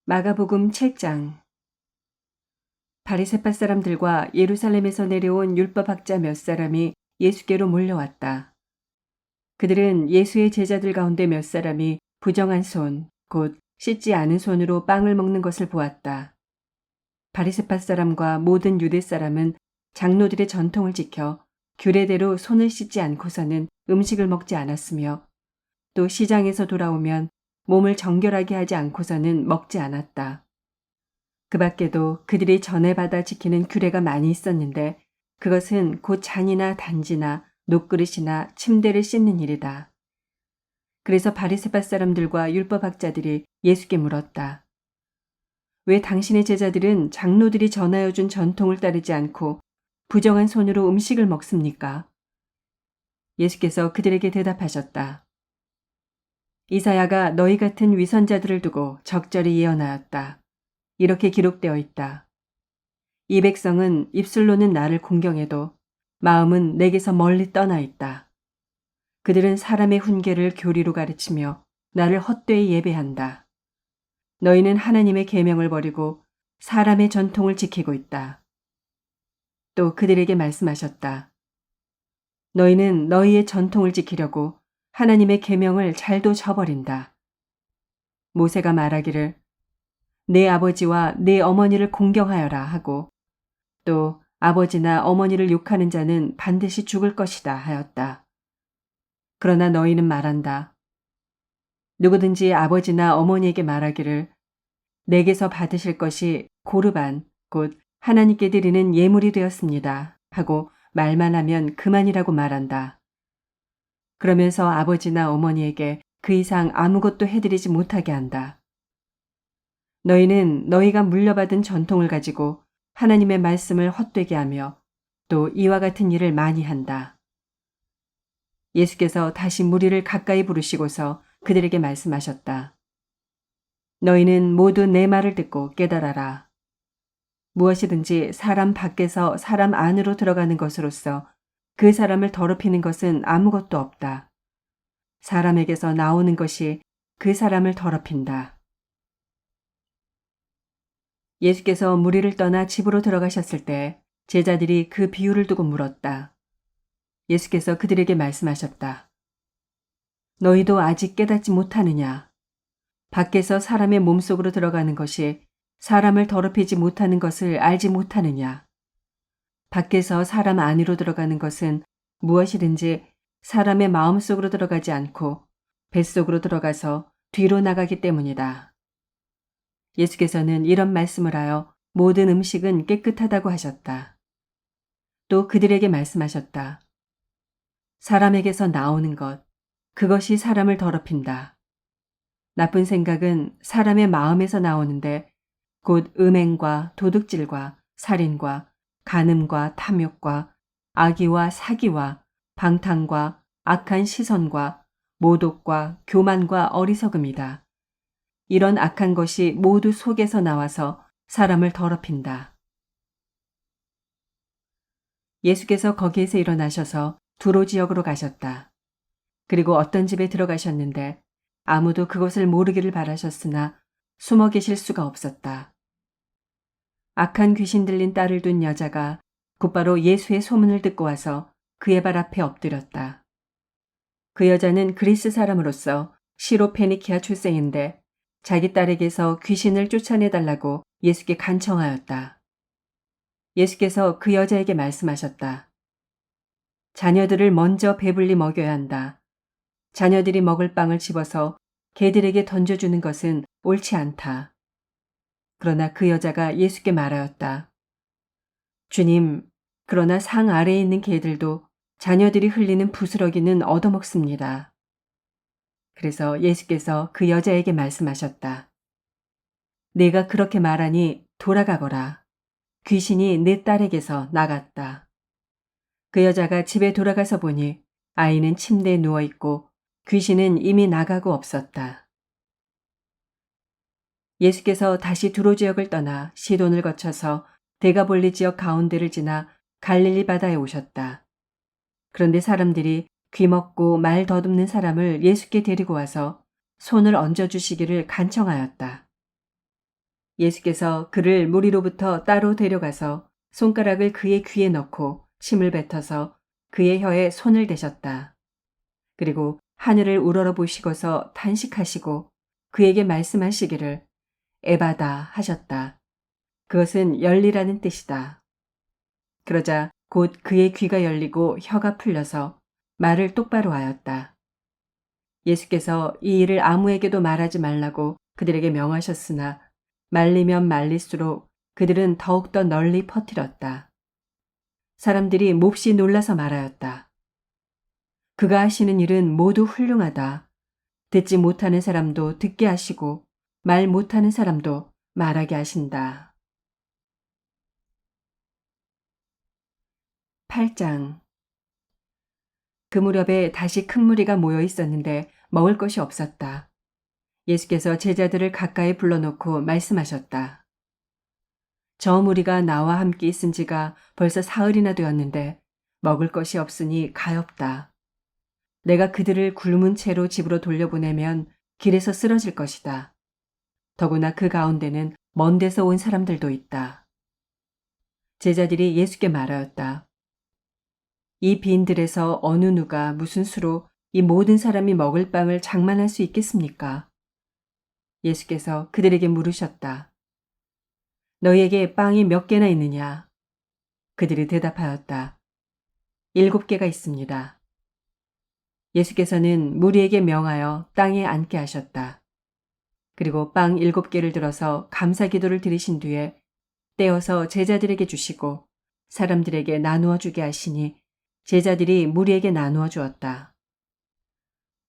마가복음 7장. 바리새파 사람들과 예루살렘에서 내려온 율법학자 몇 사람이 예수께로 몰려왔다. 그들은 예수의 제자들 가운데 몇 사람이 부정한 손, 곧 씻지 않은 손으로 빵을 먹는 것을 보았다. 바리새파 사람과 모든 유대 사람은 장로들의 전통을 지켜 규례대로 손을 씻지 않고서는 음식을 먹지 않았으며, 또 시장에서 돌아오면 몸을 정결하게 하지 않고서는 먹지 않았다. 그 밖에도 그들이 전에 받아 지키는 규례가 많이 있었는데, 그것은 곧 잔이나 단지나 녹그릇이나 침대를 씻는 일이다. 그래서 바리새파 사람들과 율법학자들이 예수께 물었다. 왜 당신의 제자들은 장로들이 전하여 준 전통을 따르지 않고 부정한 손으로 음식을 먹습니까? 예수께서 그들에게 대답하셨다. 이사야가 너희 같은 위선자들을 두고 적절히 예언하였다. 이렇게 기록되어 있다. 이 백성은 입술로는 나를 공경해도 마음은 내게서 멀리 떠나 있다. 그들은 사람의 훈계를 교리로 가르치며 나를 헛되이 예배한다. 너희는 하나님의 계명을 버리고 사람의 전통을 지키고 있다. 또 그들에게 말씀하셨다. 너희는 너희의 전통을 지키려고 하나님의 계명을 잘도 저버린다. 모세가 말하기를 내 아버지와 내 어머니를 공경하여라 하고, 또 아버지나 어머니를 욕하는 자는 반드시 죽을 것이다 하였다. 그러나 너희는 말한다. 누구든지 아버지나 어머니에게 말하기를 내게서 받으실 것이 고르반, 곧 하나님께 드리는 예물이 되었습니다 하고 말만 하면 그만이라고 말한다. 그러면서 아버지나 어머니에게 그 이상 아무것도 해드리지 못하게 한다. 너희는 너희가 물려받은 전통을 가지고 하나님의 말씀을 헛되게 하며 또 이와 같은 일을 많이 한다. 예수께서 다시 무리를 가까이 부르시고서 그들에게 말씀하셨다. 너희는 모두 내 말을 듣고 깨달아라. 무엇이든지 사람 밖에서 사람 안으로 들어가는 것으로서 그 사람을 더럽히는 것은 아무것도 없다. 사람에게서 나오는 것이 그 사람을 더럽힌다. 예수께서 무리를 떠나 집으로 들어가셨을 때 제자들이 그 비유를 두고 물었다. 예수께서 그들에게 말씀하셨다. 너희도 아직 깨닫지 못하느냐? 밖에서 사람의 몸속으로 들어가는 것이 사람을 더럽히지 못하는 것을 알지 못하느냐? 밖에서 사람 안으로 들어가는 것은 무엇이든지 사람의 마음속으로 들어가지 않고 뱃속으로 들어가서 뒤로 나가기 때문이다. 예수께서는 이런 말씀을 하여 모든 음식은 깨끗하다고 하셨다. 또 그들에게 말씀하셨다. 사람에게서 나오는 것, 그것이 사람을 더럽힌다. 나쁜 생각은 사람의 마음에서 나오는데 곧 음행과 도둑질과 살인과 간음과 탐욕과 악의와 사기와 방탕과 악한 시선과 모독과 교만과 어리석음이다. 이런 악한 것이 모두 속에서 나와서 사람을 더럽힌다. 예수께서 거기에서 일어나셔서 두로 지역으로 가셨다. 그리고 어떤 집에 들어가셨는데 아무도 그것을 모르기를 바라셨으나 숨어 계실 수가 없었다. 악한 귀신 들린 딸을 둔 여자가 곧바로 예수의 소문을 듣고 와서 그의 발 앞에 엎드렸다. 그 여자는 그리스 사람으로서 시로페니키아 출생인데 자기 딸에게서 귀신을 쫓아내달라고 예수께 간청하였다. 예수께서 그 여자에게 말씀하셨다. 자녀들을 먼저 배불리 먹여야 한다. 자녀들이 먹을 빵을 집어서 개들에게 던져주는 것은 옳지 않다. 그러나 그 여자가 예수께 말하였다. 주님, 그러나 상 아래에 있는 개들도 자녀들이 흘리는 부스러기는 얻어먹습니다. 그래서 예수께서 그 여자에게 말씀하셨다. 내가 그렇게 말하니 돌아가거라. 귀신이 내 딸에게서 나갔다. 그 여자가 집에 돌아가서 보니 아이는 침대에 누워있고 귀신은 이미 나가고 없었다. 예수께서 다시 두로 지역을 떠나 시돈을 거쳐서 데가볼리 지역 가운데를 지나 갈릴리 바다에 오셨다. 그런데 사람들이 귀먹고 말 더듬는 사람을 예수께 데리고 와서 손을 얹어주시기를 간청하였다. 예수께서 그를 무리로부터 따로 데려가서 손가락을 그의 귀에 넣고 침을 뱉어서 그의 혀에 손을 대셨다. 그리고 하늘을 우러러 보시고서 탄식하시고 그에게 말씀하시기를 에바다 하셨다. 그것은 열리라는 뜻이다. 그러자 곧 그의 귀가 열리고 혀가 풀려서 말을 똑바로 하였다. 예수께서 이 일을 아무에게도 말하지 말라고 그들에게 명하셨으나 말리면 말릴수록 그들은 더욱더 널리 퍼뜨렸다. 사람들이 몹시 놀라서 말하였다. 그가 하시는 일은 모두 훌륭하다. 듣지 못하는 사람도 듣게 하시고 말 못하는 사람도 말하게 하신다. 8장. 그 무렵에 다시 큰 무리가 모여 있었는데 먹을 것이 없었다. 예수께서 제자들을 가까이 불러놓고 말씀하셨다. 저 무리가 나와 함께 있은 지가 벌써 사흘이나 되었는데 먹을 것이 없으니 가엾다. 내가 그들을 굶은 채로 집으로 돌려보내면 길에서 쓰러질 것이다. 더구나 그 가운데는 먼 데서 온 사람들도 있다. 제자들이 예수께 말하였다. 이 빈들에서 어느 누가 무슨 수로 이 모든 사람이 먹을 빵을 장만할 수 있겠습니까? 예수께서 그들에게 물으셨다. 너희에게 빵이 몇 개나 있느냐? 그들이 대답하였다. 7개가 있습니다. 예수께서는 무리에게 명하여 땅에 앉게 하셨다. 그리고 빵 7개를 들어서 감사 기도를 드리신 뒤에 떼어서 제자들에게 주시고 사람들에게 나누어 주게 하시니 제자들이 무리에게 나누어 주었다.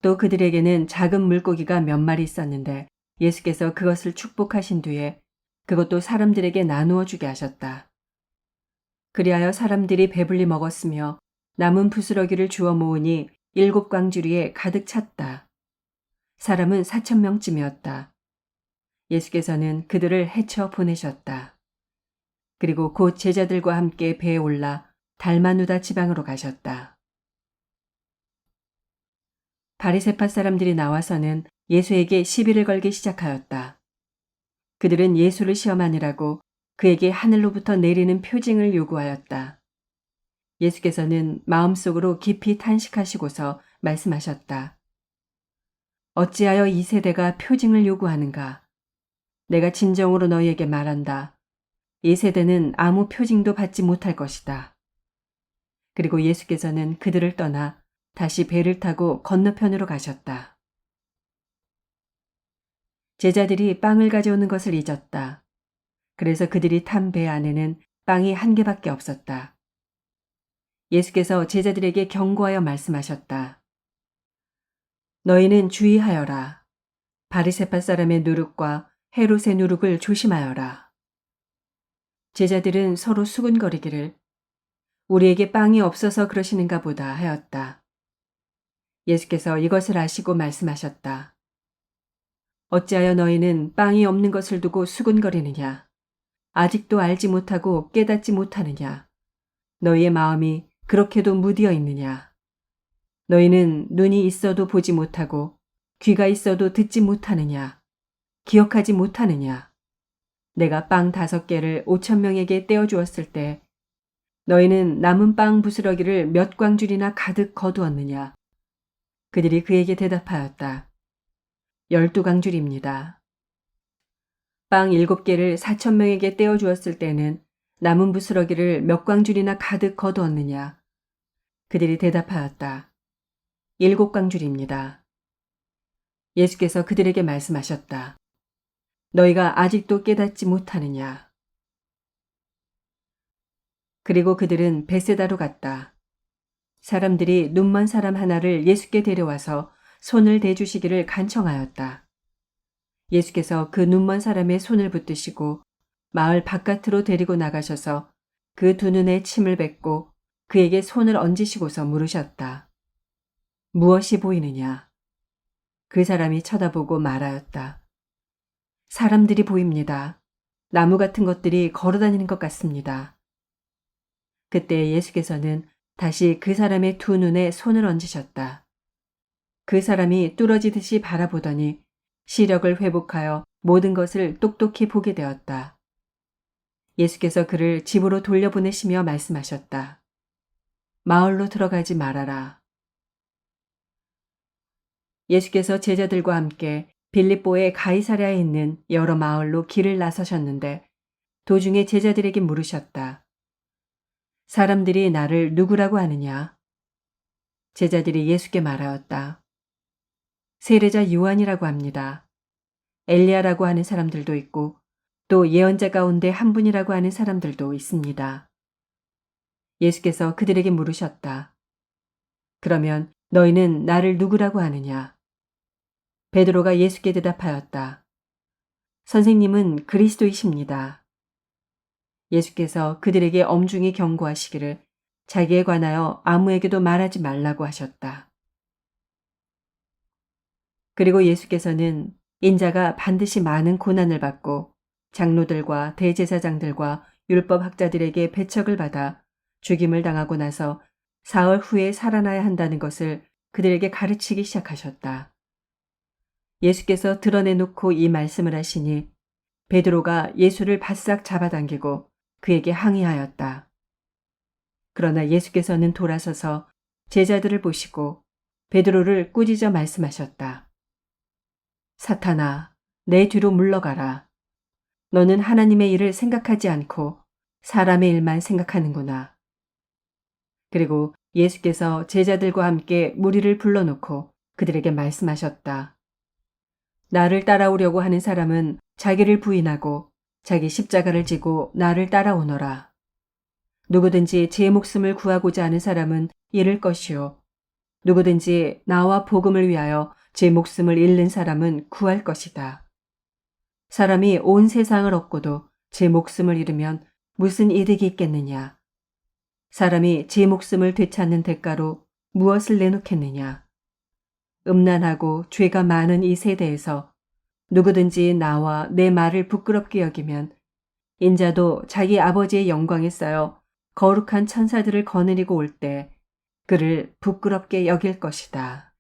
또 그들에게는 작은 물고기가 몇 마리 있었는데 예수께서 그것을 축복하신 뒤에 그것도 사람들에게 나누어 주게 하셨다. 그리하여 사람들이 배불리 먹었으며 남은 부스러기를 주워 모으니 7광주리에 가득 찼다. 사람은 4,000명쯤이었다. 예수께서는 그들을 헤쳐 보내셨다. 그리고 곧 제자들과 함께 배에 올라 달마누다 지방으로 가셨다. 바리새파 사람들이 나와서는 예수에게 시비를 걸기 시작하였다. 그들은 예수를 시험하느라고 그에게 하늘로부터 내리는 표징을 요구하였다. 예수께서는 마음속으로 깊이 탄식하시고서 말씀하셨다. 어찌하여 이 세대가 표징을 요구하는가? 내가 진정으로 너희에게 말한다. 이 세대는 아무 표징도 받지 못할 것이다. 그리고 예수께서는 그들을 떠나 다시 배를 타고 건너편으로 가셨다. 제자들이 빵을 가져오는 것을 잊었다. 그래서 그들이 탄 배 안에는 빵이 1개밖에 없었다. 예수께서 제자들에게 경고하여 말씀하셨다. 너희는 주의하여라. 바리새파 사람의 누룩과 헤롯의 누룩을 조심하여라. 제자들은 서로 수군거리기를 우리에게 빵이 없어서 그러시는가 보다 하였다. 예수께서 이것을 아시고 말씀하셨다. 어찌하여 너희는 빵이 없는 것을 두고 수군거리느냐? 아직도 알지 못하고 깨닫지 못하느냐? 너희의 마음이 그렇게도 무디어 있느냐? 너희는 눈이 있어도 보지 못하고 귀가 있어도 듣지 못하느냐? 기억하지 못하느냐? 내가 빵 5개를 5,000명에게 떼어주었을 때 너희는 남은 빵 부스러기를 몇 광줄이나 가득 거두었느냐? 그들이 그에게 대답하였다. 12광줄입니다. 빵 7개를 4,000명에게 떼어주었을 때는 남은 부스러기를 몇 광줄이나 가득 거두었느냐? 그들이 대답하였다. 7광줄입니다. 예수께서 그들에게 말씀하셨다. 너희가 아직도 깨닫지 못하느냐? 그리고 그들은 베세다로 갔다. 사람들이 눈먼 사람 하나를 예수께 데려와서 손을 대주시기를 간청하였다. 예수께서 그 눈먼 사람의 손을 붙드시고 마을 바깥으로 데리고 나가셔서 그 두 눈에 침을 뱉고 그에게 손을 얹으시고서 물으셨다. 무엇이 보이느냐? 그 사람이 쳐다보고 말하였다. 사람들이 보입니다. 나무 같은 것들이 걸어다니는 것 같습니다. 그때 예수께서는 다시 그 사람의 두 눈에 손을 얹으셨다. 그 사람이 뚫어지듯이 바라보더니 시력을 회복하여 모든 것을 똑똑히 보게 되었다. 예수께서 그를 집으로 돌려보내시며 말씀하셨다. 마을로 들어가지 말아라. 예수께서 제자들과 함께 빌립보의 가이사랴에 있는 여러 마을로 길을 나서셨는데 도중에 제자들에게 물으셨다. 사람들이 나를 누구라고 하느냐? 제자들이 예수께 말하였다. 세례자 요한이라고 합니다. 엘리야라고 하는 사람들도 있고 또 예언자 가운데 한 분이라고 하는 사람들도 있습니다. 예수께서 그들에게 물으셨다. 그러면 너희는 나를 누구라고 하느냐? 베드로가 예수께 대답하였다. 선생님은 그리스도이십니다. 예수께서 그들에게 엄중히 경고하시기를 자기에 관하여 아무에게도 말하지 말라고 하셨다. 그리고 예수께서는 인자가 반드시 많은 고난을 받고 장로들과 대제사장들과 율법학자들에게 배척을 받아 죽임을 당하고 나서 사흘 후에 살아나야 한다는 것을 그들에게 가르치기 시작하셨다. 예수께서 드러내놓고 이 말씀을 하시니 베드로가 예수를 바싹 잡아당기고 그에게 항의하였다. 그러나 예수께서는 돌아서서 제자들을 보시고 베드로를 꾸짖어 말씀하셨다. 사탄아, 내 뒤로 물러가라. 너는 하나님의 일을 생각하지 않고 사람의 일만 생각하는구나. 그리고 예수께서 제자들과 함께 무리를 불러놓고 그들에게 말씀하셨다. 나를 따라오려고 하는 사람은 자기를 부인하고 자기 십자가를 지고 나를 따라오너라. 누구든지 제 목숨을 구하고자 하는 사람은 잃을 것이요. 누구든지 나와 복음을 위하여 제 목숨을 잃는 사람은 구할 것이다. 사람이 온 세상을 얻고도 제 목숨을 잃으면 무슨 이득이 있겠느냐? 사람이 제 목숨을 되찾는 대가로 무엇을 내놓겠느냐? 음란하고 죄가 많은 이 세대에서 누구든지 나와 내 말을 부끄럽게 여기면 인자도 자기 아버지의 영광에 쌓여 거룩한 천사들을 거느리고 올 때 그를 부끄럽게 여길 것이다.